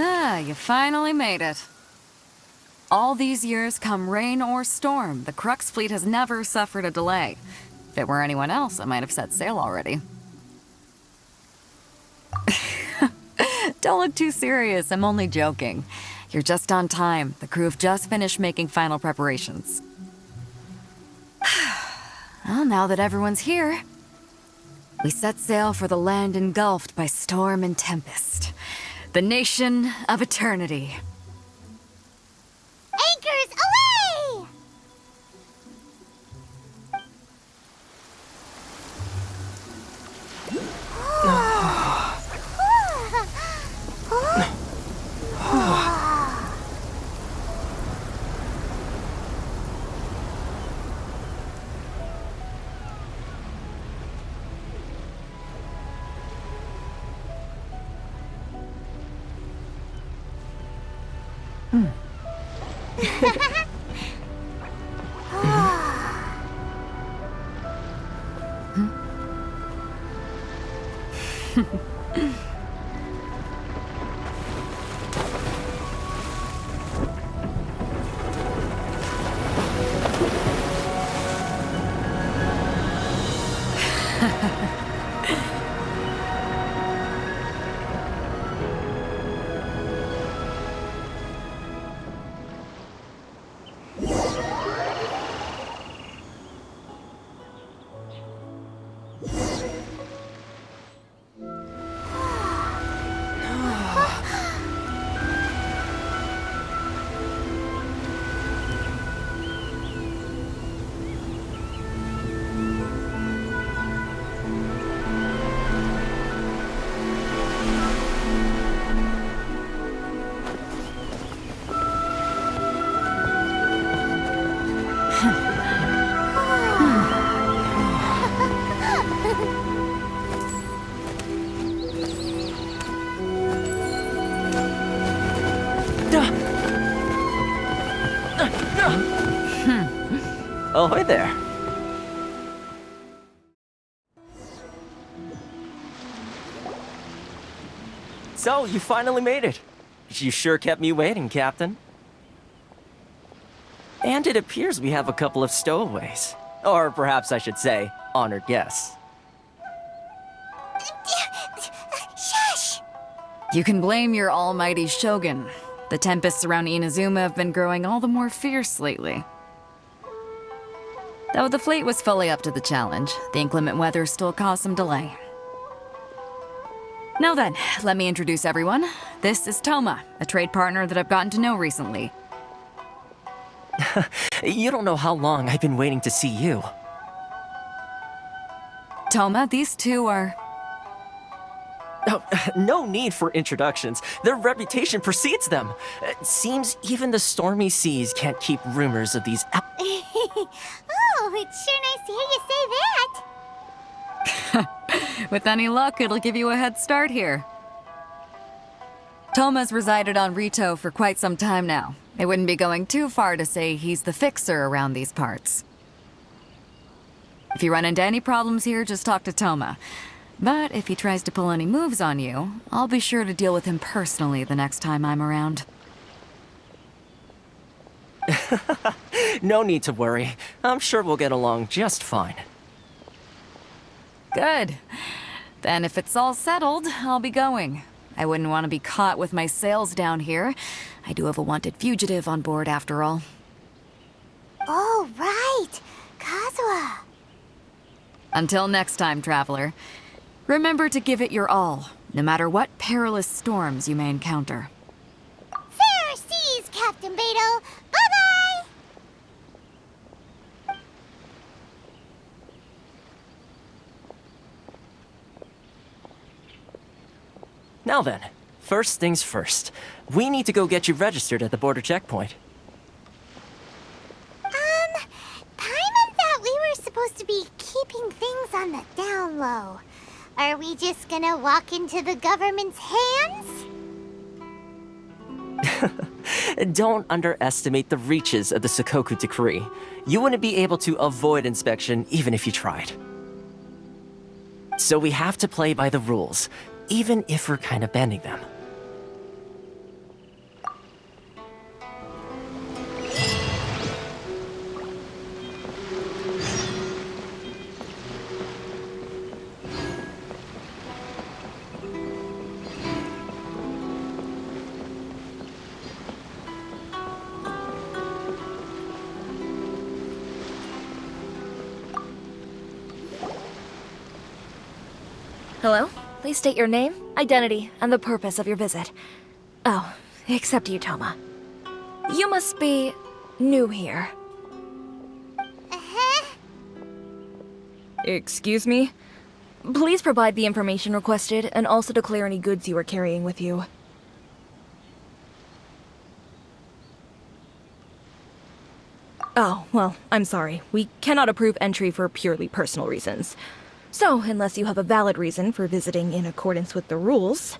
Ah, you finally made it. All these years, come rain or storm, the Crux fleet has never suffered a delay. If it were anyone else, I might have set sail already. Don't look too serious, I'm only joking. You're just on time. The crew have just finished making final preparations. Well, now that everyone's here, we set sail for the land engulfed by storm and tempest. The nation of eternity. Anchors away! Ahoy there. So, you finally made it. You sure kept me waiting, Captain. And it appears we have a couple of stowaways. Or perhaps I should say, honored guests. Shush! You can blame your almighty shogun. The tempests around Inazuma have been growing all the more fierce lately. Though the fleet was fully up to the challenge, the inclement weather still caused some delay. Now then, let me introduce everyone. This is Toma, a trade partner that I've gotten to know recently. You don't know how long I've been waiting to see you. Toma, these two are... Oh, no need for introductions. Their reputation precedes them. It seems even the stormy seas can't keep rumors of these... Oh, it's sure nice to hear you say that. With any luck, it'll give you a head start here. Toma's resided on Rito for quite some time now. It wouldn't be going too far to say he's the fixer around these parts. If you run into any problems here, just talk to Toma. But if he tries to pull any moves on you, I'll be sure to deal with him personally the next time I'm around. No need to worry. I'm sure we'll get along just fine. Good. Then if it's all settled, I'll be going. I wouldn't want to be caught with my sails down here. I do have a wanted fugitive on board after all. Oh, right. Kazuha. Until next time, traveler. Remember to give it your all, no matter what perilous storms you may encounter. Fair seas, Captain Beto. Bye-bye! Now then, first things first. We need to go get you registered at the border checkpoint. Paimon thought we were supposed to be keeping things on the down low. Are we just gonna walk into the government's hands? Don't underestimate the reaches of the Sakoku Decree. You wouldn't be able to avoid inspection even if you tried. So we have to play by the rules, even if we're kind of bending them. Hello? Please state your name, identity, and the purpose of your visit. Oh, except you, Toma. You must be new here. Uh-huh. Excuse me? Please provide the information requested and also declare any goods you are carrying with you. Oh, well, I'm sorry. We cannot approve entry for purely personal reasons. So, unless you have a valid reason for visiting in accordance with the rules...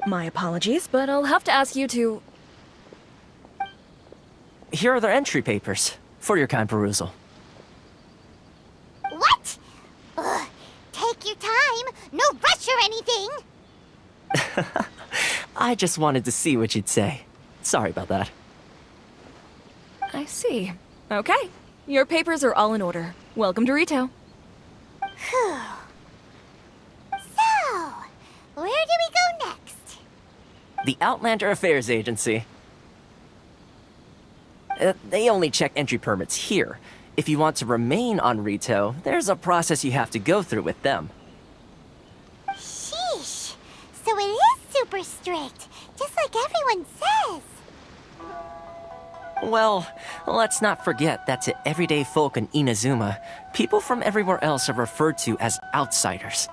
My apologies, but I'll have to ask you to... Here are their entry papers, for your kind perusal. What? Ugh, take your time. No rush or anything. I just wanted to see what you'd say. Sorry about that. I see. Okay. Your papers are all in order. Welcome to Rito. Whew. So, where do we go next? The Outlander Affairs Agency. They only check entry permits here. If you want to remain on Rito, there's a process you have to go through with them. Sheesh. So it is super strict, just like everyone says. Well, let's not forget that to everyday folk in Inazuma, people from everywhere else are referred to as outsiders.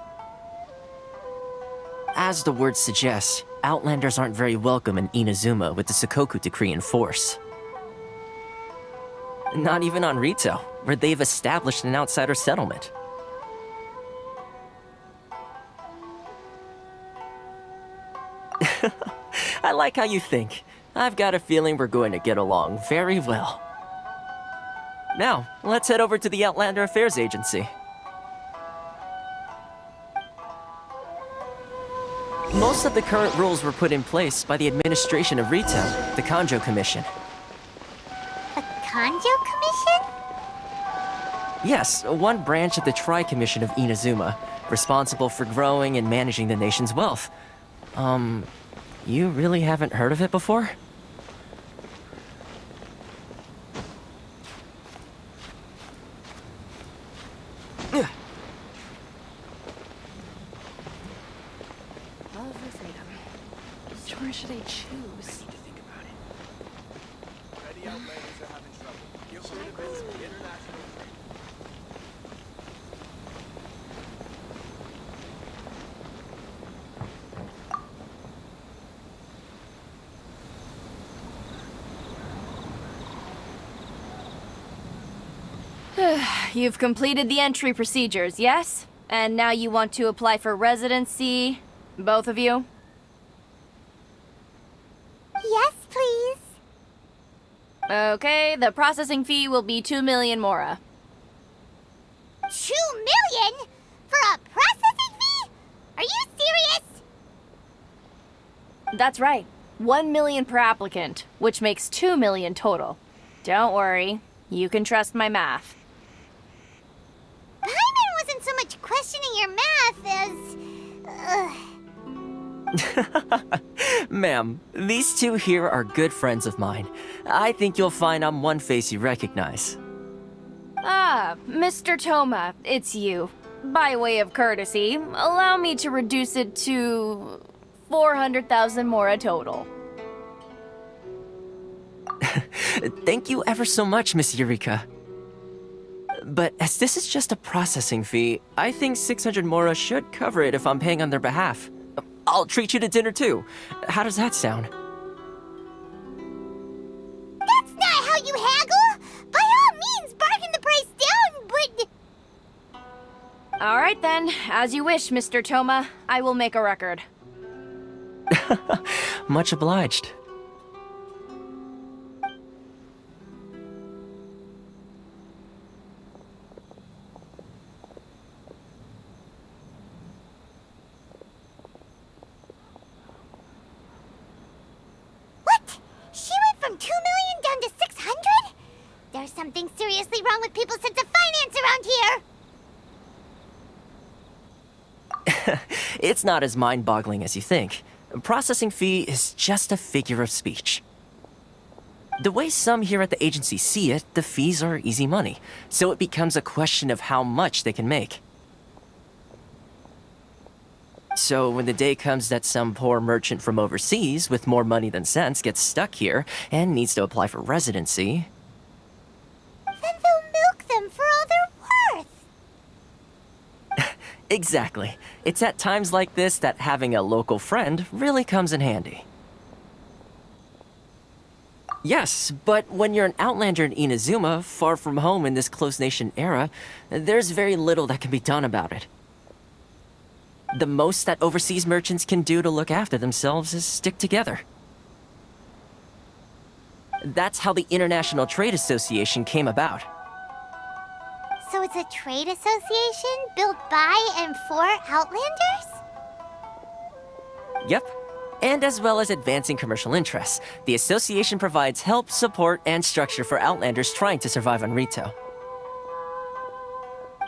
As the word suggests, Outlanders aren't very welcome in Inazuma with the Sakoku Decree in force. Not even on Rito, where they've established an outsider settlement. I like how you think. I've got a feeling we're going to get along very well. Now, let's head over to the Outlander Affairs Agency. Most of the current rules were put in place by the administration of Rito, the Kanjo Commission. A Kanjo Commission? Yes, one branch of the Tri-Commission of Inazuma, responsible for growing and managing the nation's wealth. You really haven't heard of it before? Which one should I choose? You've completed the entry procedures, yes? And now you want to apply for residency? Both of you? Yes, please. Okay, the processing fee will be 2 million mora. 2 million? For a processing fee? Are you serious? That's right. 1 million per applicant, which makes 2 million total. Don't worry, you can trust my math. Paimon wasn't so much questioning your math as... Ma'am, these two here are good friends of mine. I think you'll find I'm one face you recognize. Ah, Mr. Toma, it's you. By way of courtesy, allow me to reduce it to 400,000 mora total. Thank you ever so much, Miss Eureka. But as this is just a processing fee, I think 600 mora should cover it if I'm paying on their behalf. I'll treat you to dinner too. How does that sound? That's not how you haggle! By all means, bargain the price All right then, as you wish, Mr. Toma. I will make a record. Much obliged. What? She went from 2 million down to 600? There's something seriously wrong with people's sense of finance around here. It's not as mind-boggling as you think. Processing fee is just a figure of speech. The way some here at the agency see it, the fees are easy money, so it becomes a question of how much they can make. So when the day comes that some poor merchant from overseas with more money than sense gets stuck here and needs to apply for residency... Then they'll milk them for all they're worth. Exactly. It's at times like this that having a local friend really comes in handy. Yes, but when you're an outlander in Inazuma, far from home in this close nation era, there's very little that can be done about it. The most that overseas merchants can do to look after themselves is stick together. That's how the International Trade Association came about. So it's a trade association built by and for Outlanders? Yep. And as well as advancing commercial interests, the association provides help, support, and structure for Outlanders trying to survive on Rito.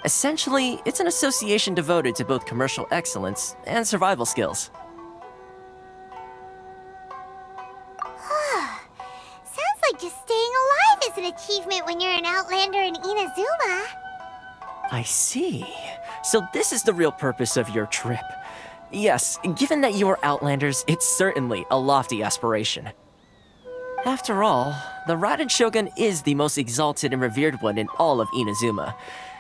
Essentially, it's an association devoted to both commercial excellence and survival skills. Sounds like just staying alive is an achievement when you're an Outlander in Inazuma. I see. So this is the real purpose of your trip. Yes, given that you are Outlanders, it's certainly a lofty aspiration. After all, the Raiden Shogun is the most exalted and revered one in all of Inazuma.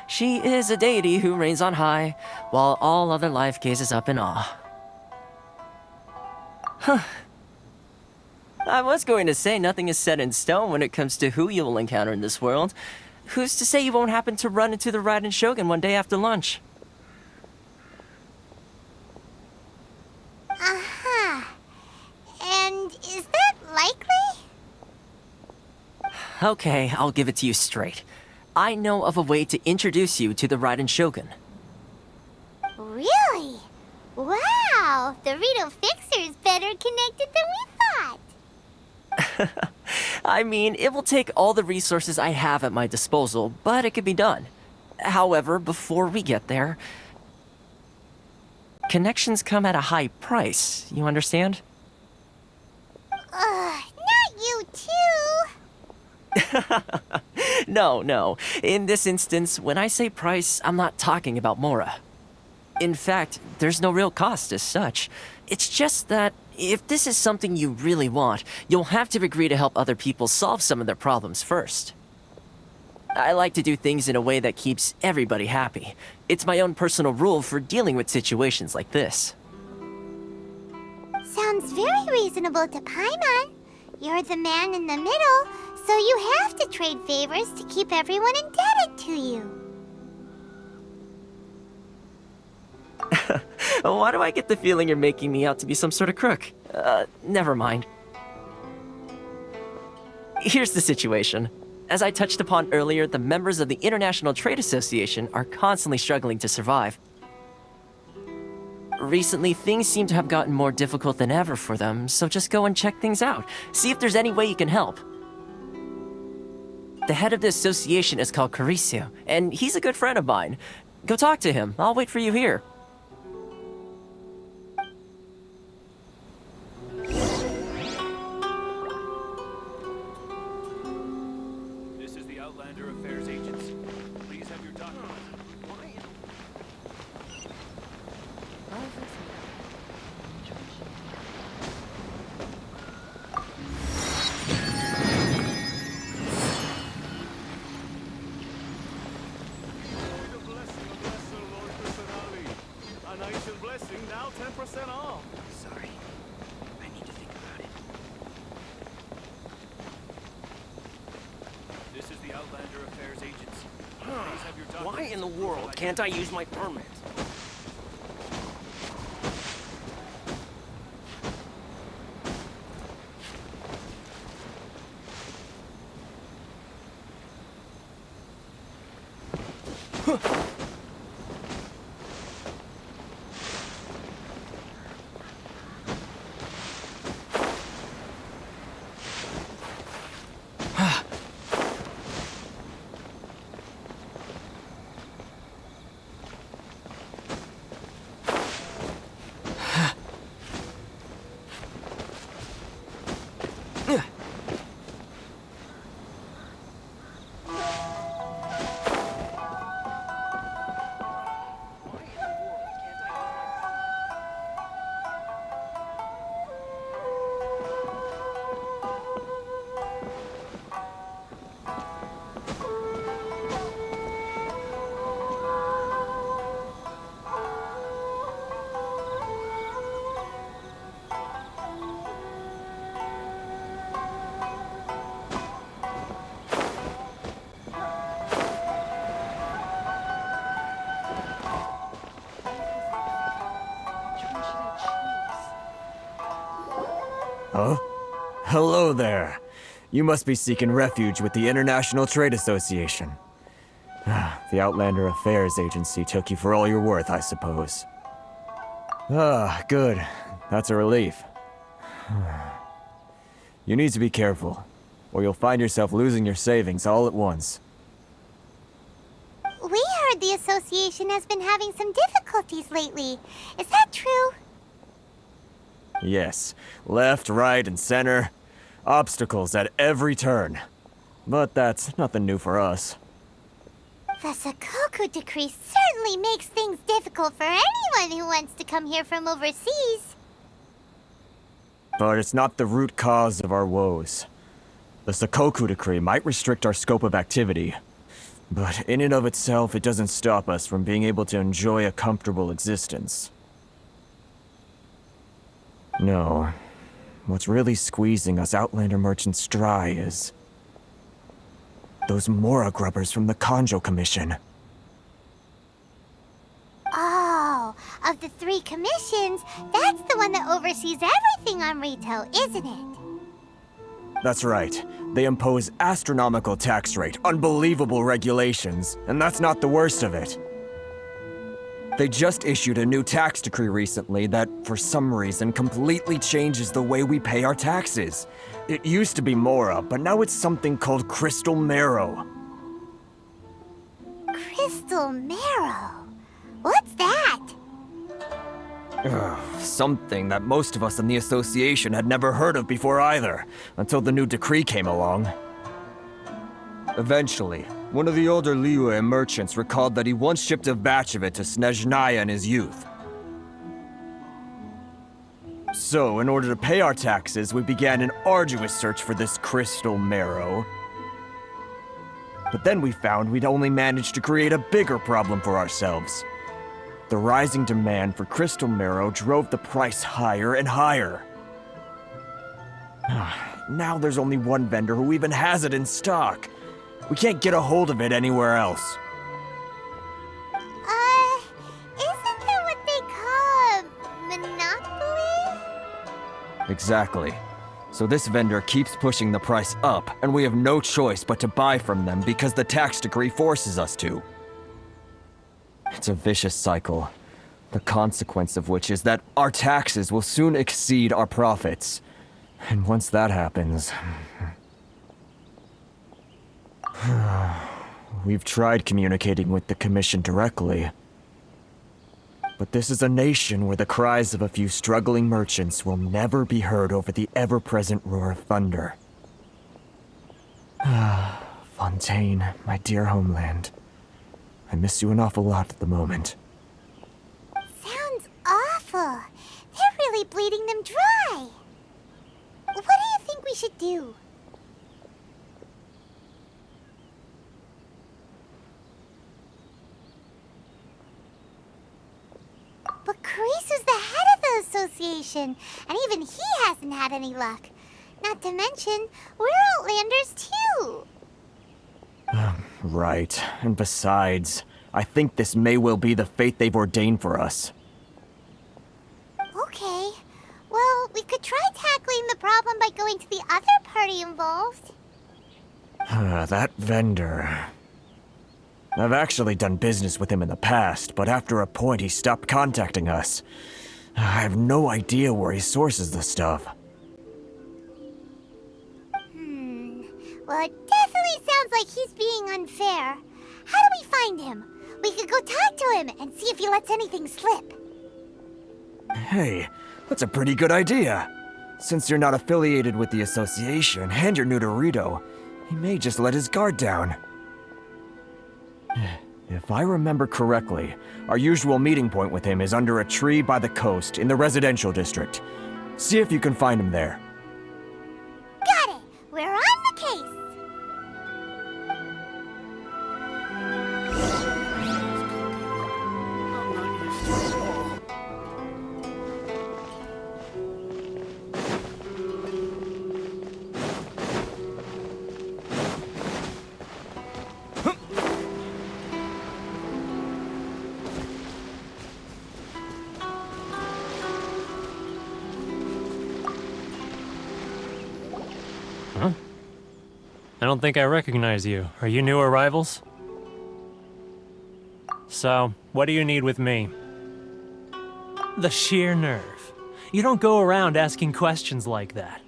She is a deity who reigns on high, while all other life gazes up in awe. Huh. I was going to say nothing is set in stone when it comes to who you will encounter in this world. Who's to say you won't happen to run into the Raiden Shogun one day after lunch? Uh-huh. And is that likely? Okay, I'll give it to you straight. I know of a way to introduce you to the Raiden Shogun. Really? Wow! The Rito Fixer is better connected than we thought. I mean, it will take all the resources I have at my disposal, but it could be done. However, before we get there, connections come at a high price, you understand? Not you too! No. In this instance, when I say price, I'm not talking about Mora. In fact, there's no real cost as such. It's just that if this is something you really want, you'll have to agree to help other people solve some of their problems first. I like to do things in a way that keeps everybody happy. It's my own personal rule for dealing with situations like this. Sounds very reasonable to Paimon. You're the man in the middle, so you have to trade favors to keep everyone indebted to you. Why do I get the feeling you're making me out to be some sort of crook? Never mind. Here's the situation. As I touched upon earlier, the members of the International Trade Association are constantly struggling to survive. Recently, things seem to have gotten more difficult than ever for them, so just go and check things out. See if there's any way you can help. The head of the association is called Carisio, and he's a good friend of mine. Go talk to him. I'll wait for you here. This is the Outlander Affairs Agency. Please have your documents. A nice and blessing, now 10% off. Sorry. I need to think about it. This is the Outlander Affairs Agency. Please have your documents. Why Why in the world can't I use my permit? Huh? Hello there. You must be seeking refuge with the International Trade Association. The Outlander Affairs Agency took you for all you're worth, I suppose. Ah, good. That's a relief. You need to be careful, or you'll find yourself losing your savings all at once. We heard the association has been having some difficulties lately. Is that true? Yes, left, right, and center. Obstacles at every turn. But that's nothing new for us. The Sakoku decree certainly makes things difficult for anyone who wants to come here from overseas. But it's not the root cause of our woes. The Sakoku decree might restrict our scope of activity, but in and of itself, it doesn't stop us from being able to enjoy a comfortable existence. No. What's really squeezing us Outlander merchants dry is those Mora grubbers from the Kanjo Commission. Oh, of the 3 commissions, that's the one that oversees everything on retail, isn't it? That's right. They impose astronomical tax rate, unbelievable regulations, and that's not the worst of it. They just issued a new tax decree recently that, for some reason, completely changes the way we pay our taxes. It used to be Mora, but now it's something called Crystal Marrow. Crystal Marrow? What's that? Something that most of us in the association had never heard of before either, until the new decree came along. Eventually, one of the older Liyue merchants recalled that he once shipped a batch of it to Snezhnaya in his youth. So, in order to pay our taxes, we began an arduous search for this crystal marrow. But then we found we'd only managed to create a bigger problem for ourselves. The rising demand for crystal marrow drove the price higher and higher. Now there's only one vendor who even has it in stock. We can't get a hold of it anywhere else. Isn't that what they call a monopoly? Exactly. So this vendor keeps pushing the price up, and we have no choice but to buy from them because the tax decree forces us to. It's a vicious cycle, the consequence of which is that our taxes will soon exceed our profits. And once that happens... We've tried communicating with the Commission directly. But this is a nation where the cries of a few struggling merchants will never be heard over the ever-present roar of thunder. Fontaine, my dear homeland. I miss you an awful lot at the moment. Sounds awful. They're really bleeding them dry. What do you think we should do? But Karisu's the head of the association, and even he hasn't had any luck. Not to mention, we're Outlanders too. Right, and besides, I think this may well be the fate they've ordained for us. Okay. Well, we could try tackling the problem by going to the other party involved. That vendor. I've actually done business with him in the past, but after a point he stopped contacting us. I have no idea where he sources the stuff. Well, it definitely sounds like he's being unfair. How do we find him? We could go talk to him and see if he lets anything slip. Hey, that's a pretty good idea. Since you're not affiliated with the association and you're new to Rito, he may just let his guard down. If I remember correctly, our usual meeting point with him is under a tree by the coast in the residential district. See if you can find him there. Got it! We're on the case! I don't think I recognize you. Are you new arrivals? So, what do you need with me? The sheer nerve. You don't go around asking questions like that.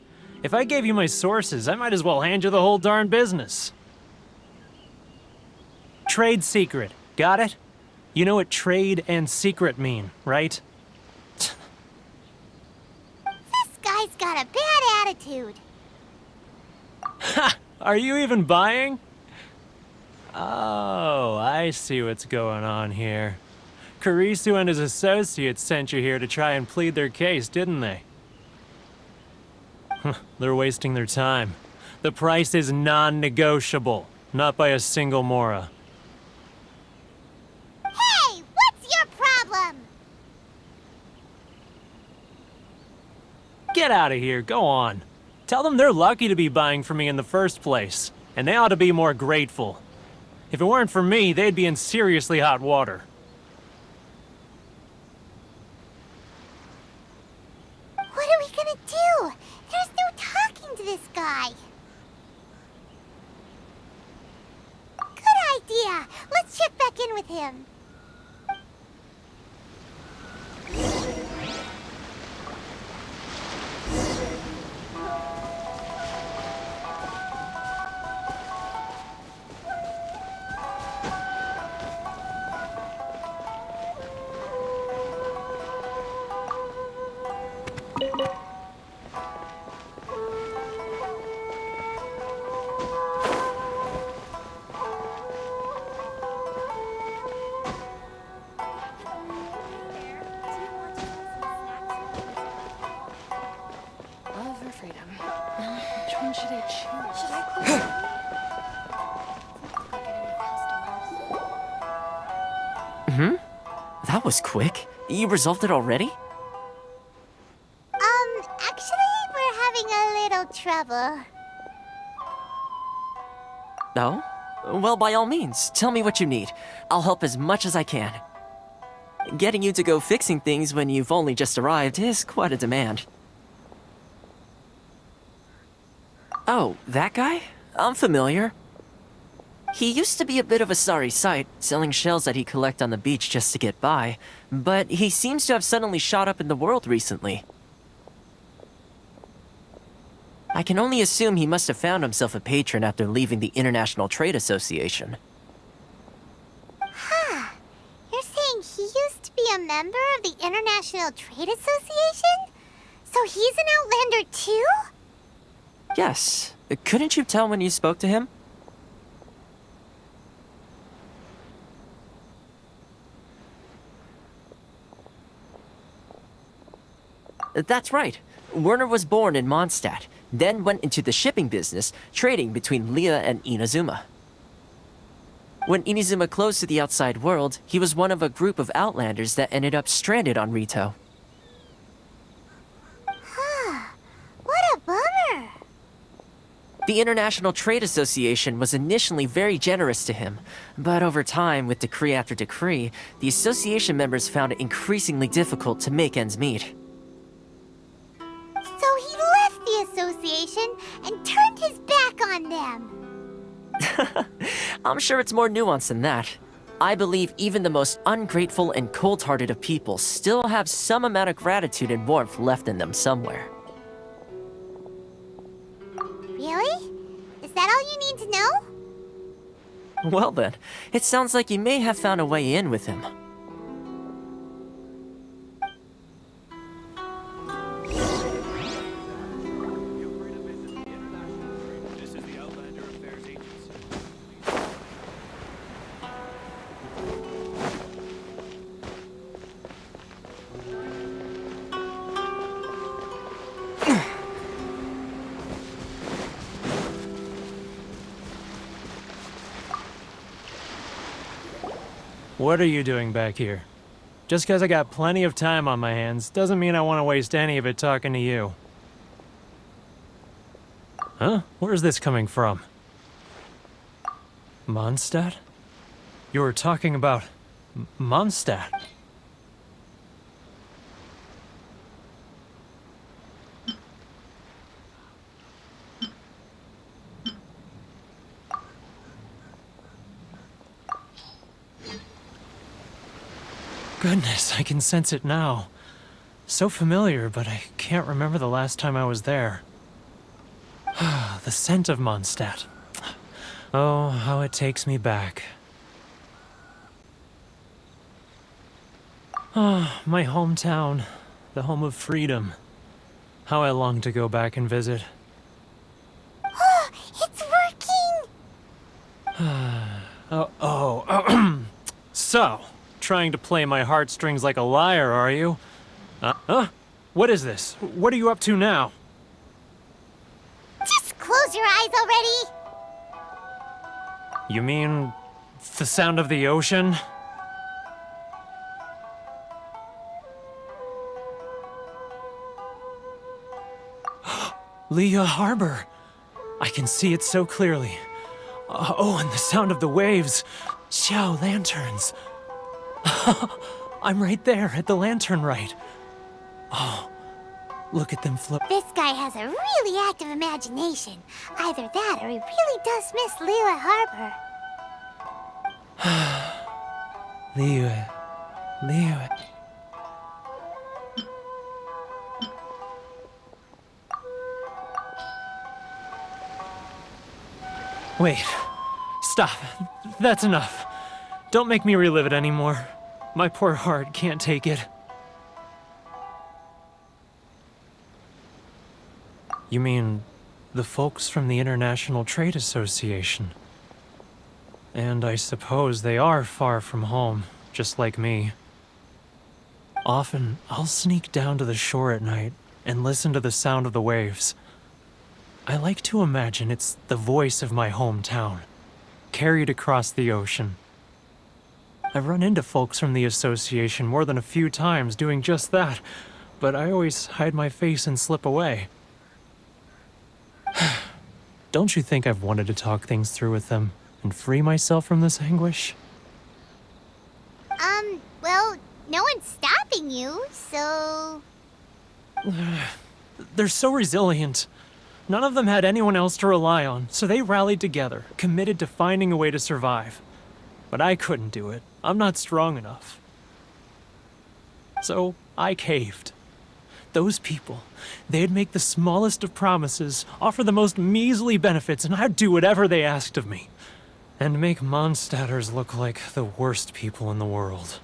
If I gave you my sources, I might as well hand you the whole darn business. Trade secret. Got it? You know what trade and secret mean, right? This guy's got a bad attitude. Ha! Are you even buying? Oh, I see what's going on here. Kurisu and his associates sent you here to try and plead their case, didn't they? They're wasting their time. The price is non-negotiable, not by a single Mora. Hey, what's your problem? Get out of here, go on. Tell them they're lucky to be buying from me in the first place, and they ought to be more grateful. If it weren't for me, they'd be in seriously hot water. What are we gonna do? There's no talking to this guy. Good idea. Let's check back in with him. Love or freedom? Which one should I choose? Should I That was quick. You resolved it already? Actually, we're having a little trouble. No? Well, by all means, tell me what you need. I'll help as much as I can. Getting you to go fixing things when you've only just arrived is quite a demand. Oh, that guy? I'm familiar. He used to be a bit of a sorry sight, selling shells that he'd collect on the beach just to get by, but he seems to have suddenly shot up in the world recently. I can only assume he must have found himself a patron after leaving the International Trade Association. Huh. You're saying he used to be a member of the International Trade Association? So he's an Outlander too? Yes. Couldn't you tell when you spoke to him? That's right. Werner was born in Mondstadt, then went into the shipping business, trading between Leah and Inazuma. When Inazuma closed to the outside world, he was one of a group of Outlanders that ended up stranded on Rito. Huh. What a bummer. The International Trade Association was initially very generous to him, but over time, with decree after decree, the association members found it increasingly difficult to make ends meet. So he left the association and turned his back on them. I'm sure it's more nuanced than that. I believe even the most ungrateful and cold-hearted of people still have some amount of gratitude and warmth left in them somewhere. Really? Is that all you need to know? Well then, it sounds like you may have found a way in with him. This is the Outlander Affairs Agency. What are you doing back here? Just because I got plenty of time on my hands doesn't mean I want to waste any of it talking to you. Huh? Where's this coming from? Mondstadt? You were talking about Mondstadt. Goodness, I can sense it now. So familiar, but I can't remember the last time I was there. The scent of Mondstadt. Oh, how it takes me back. Ah, my hometown, the home of freedom. How I long to go back and visit. Oh, it's working! So, trying to play my heartstrings like a liar, are you? What is this? What are you up to now? Just close your eyes already! You mean the sound of the ocean? Leah Harbor. I can see it so clearly. Oh, and the sound of the waves. Xiao lanterns. I'm right there at the lantern right. Oh, look at them flip. This guy has a really active imagination. Either that or he really does miss Liyue Harbor. Liyue. Wait. Stop. That's enough. Don't make me relive it anymore. My poor heart can't take it. You mean the folks from the International Trade Association? And I suppose they are far from home, just like me. Often, I'll sneak down to the shore at night and listen to the sound of the waves. I like to imagine it's the voice of my hometown, carried across the ocean. I've run into folks from the association more than a few times doing just that, but I always hide my face and slip away. Don't you think I've wanted to talk things through with them and free myself from this anguish? Well, no one's stopping you, so... They're so resilient. None of them had anyone else to rely on, so they rallied together, committed to finding a way to survive. But I couldn't do it. I'm not strong enough. So I caved. Those people, they'd make the smallest of promises, offer the most measly benefits, and I'd do whatever they asked of me. And make Mondstadters look like the worst people in the world.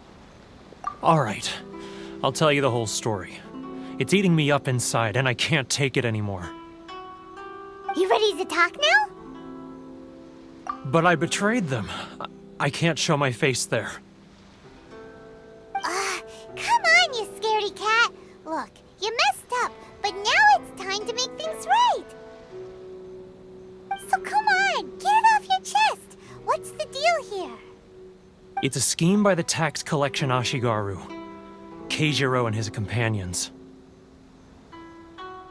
All right, I'll tell you the whole story. It's eating me up inside, and I can't take it anymore. You ready to talk now? But I betrayed them. I can't show my face there. Come on, you scaredy cat. Look, you messed up, but now it's time to make things right. So come on, get it off your chest. What's the deal here? It's a scheme by the tax collection Ashigaru, Keijiro and his companions.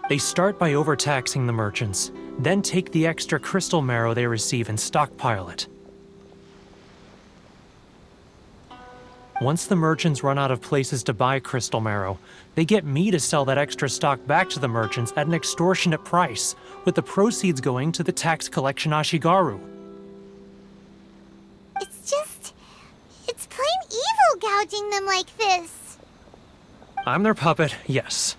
They start by overtaxing the merchants, Then take the extra crystal marrow they receive and stockpile it. Once the merchants run out of places to buy crystal marrow, they get me to sell that extra stock back to the merchants at an extortionate price, with the proceeds going to the tax collection Ashigaru. It's plain evil gouging them like this. I'm their puppet, yes.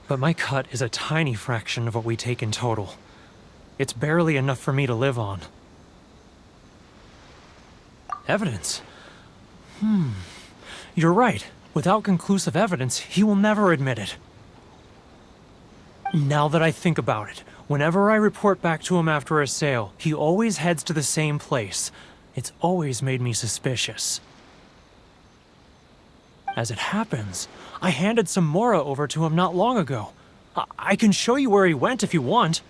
But my cut is a tiny fraction of what we take in total. It's barely enough for me to live on. Evidence? You're right. Without conclusive evidence, he will never admit it. Now that I think about it, whenever I report back to him after a sale, he always heads to the same place. It's always made me suspicious. As it happens, I handed some Mora over to him not long ago. I can show you where he went if you want.